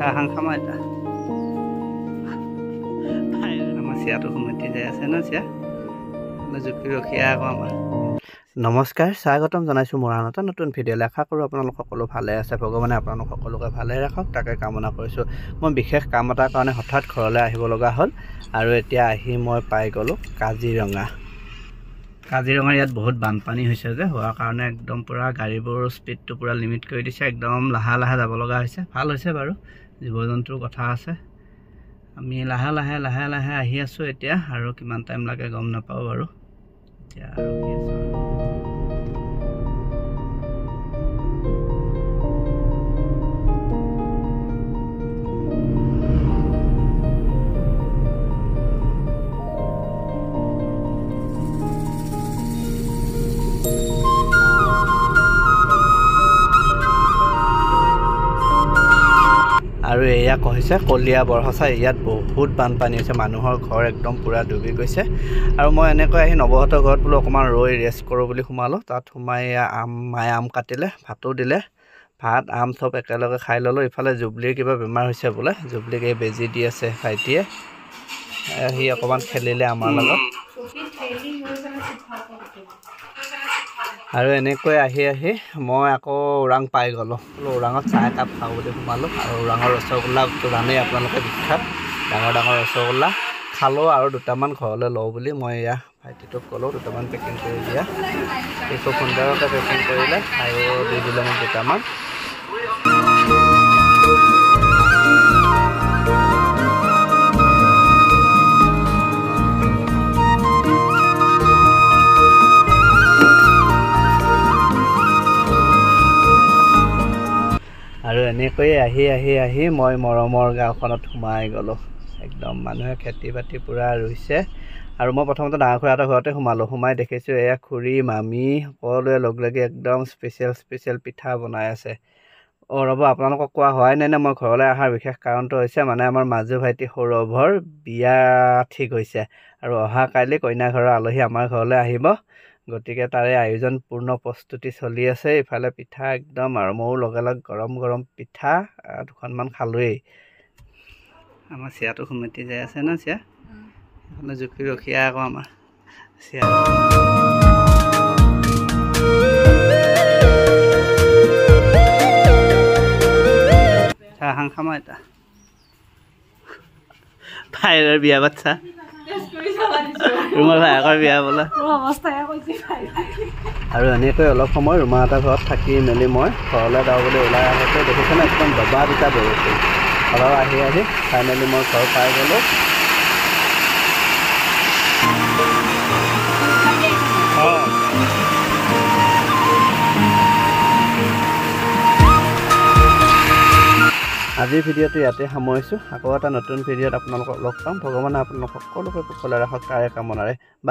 Hangkama এটা আমাৰ চিয়াটো সমিতি যাই আছে ন চিয়া জুকি ৰখিয়া আকৌ আমাৰ নমস্কাৰ স্বাগতম জনাইছোঁ মোৰ আন এটা নতুন ভিডিঅ'লৈ আশা কৰোঁ আপোনালোক সকলো ভালে আছে ভগৱানে আপোনালোক সকলোকে ভালে ৰাখক তাকে কামনা কৰিছোঁ মই বিশেষ কাম এটাৰ কাৰণে হঠাৎ ঘৰলৈ আহিব লগা হ'ল আৰু এতিয়া আহি মই পাই গ'লোঁ কাজিৰঙাৰ ইয়াত বহুত বানপানী হৈছে যে হোৱাৰ কাৰণে একদম পুৰা গাড়ীবোৰ স্পীডটো পুৰা লিমিট কৰি দিছে একদম লাহে লাহে যাব লগা হৈছে ভাল হৈছে বাৰু জীৱ জন্তুৰ কথা আছে আমি লাহে লাহে আহি আছোঁ এতিয়া আৰু কিমান টাইম লাগে গম নাপাওঁ বাৰু এতিয়া ৰখি আছোঁ আৰু এয়া কৈছে কলিয়া বৰহচা ইয়াত বহুত বানপানী হৈছে মানুহৰ ঘৰ একদম পুৰা ডুবি গৈছে আৰু মই এনেকৈ আহি নৱহঁতৰ ঘৰত বোলো অকণমান ৰৈ ৰেষ্ট কৰোঁ বুলি সোমালোঁ তাত সোমাই মায়ে আম কাটিলে ভাতো দিলে ভাত আম চব একেলগে খাই ল'লোঁ ইফালে জুবলিৰ কিবা বেমাৰ হৈছে বোলে জুবলিক এই বেজি দি আছে ভাইটিয়ে সি অকণমান খেলিলে আমাৰ লগত আৰু এনেকৈ আহি মই আকৌ ওৰাং পাই গ'লোঁ বোলো ওৰাঙত চাহ একাপ খাওঁ বুলি সোমালোঁ আৰু ওৰাঙৰ ৰসগোল্লাটো জানেই আপোনালোকে বিখ্যাত ডাঙৰ ৰসগোল্লা খালোঁ আৰু দুটামান ঘৰলৈ লওঁ বুলি মই এয়া ভাইটিটোক ক'লোঁ দুটামান পেকিং কৰি দিয়া সি খুব সুন্দৰকৈ পেকিং কৰিলে আৰু দি দিলে মোক দুটামান আৰু এনেকৈয়ে আহি মই মৰমৰ গাঁওখনত সোমাই গ'লোঁ একদম মানুহে খেতি বাতি পূৰা ৰুইছে আৰু মই প্ৰথমতে ডাঙৰ খুৰাহঁতৰ ঘৰতে সোমাই দেখিছোঁ এয়া খুৰী মামী সকলোৱে লগ লাগি একদম স্পেচিয়েল পিঠা বনাই আছে ৰ'ব আপোনালোকক কোৱা হোৱাই নাই মই ঘৰলৈ অহাৰ বিশেষ কাৰণটো হৈছে মানে আমাৰ মাজু ভাইটি সৌৰভৰ বিয়া ঠিক হৈছে আৰু অহা কাইলৈ কইনা ঘৰৰ আলহী আমাৰ ঘৰলৈ আহিব গতিকে তাৰে আয়োজন পূৰ্ণ প্ৰস্তুতি চলি আছে ইফালে পিঠা একদম আৰু ময়ো লগে গৰম পিঠা দুখনমান খালোঁৱেই আমাৰ চিয়াটো সমিতি যাই আছে ন চিয়া এইফালে জুকি ৰখিয়া আকৌ আমাৰ চিয়া হাংখামা এটা ভাইৰৰ বিয়া বাচ্চা ৰুমাৰ ভায়েকৰ বিয়া বোলে আৰু এনেকৈ অলপ সময় ৰুমাহঁতৰ ঘৰত থাকি মেলি মই ঘৰলৈ যাওঁ বুলি ওলাই আহোঁতে দেখিছেনে একদম দবা দুটা বৰষুণ ঘৰৰ আহি ফাইনেলি মই ঘৰ পাই গ'লোঁ আজিৰ ভিডিঅ'টো ইয়াতে সামৰিছোঁ আকৌ এটা নতুন ভিডিঅ'ত আপোনালোকক লগ পাম ভগৱানে আপোনালোক সকলোকে কুশলে ৰাখক তাৰে কামনাৰে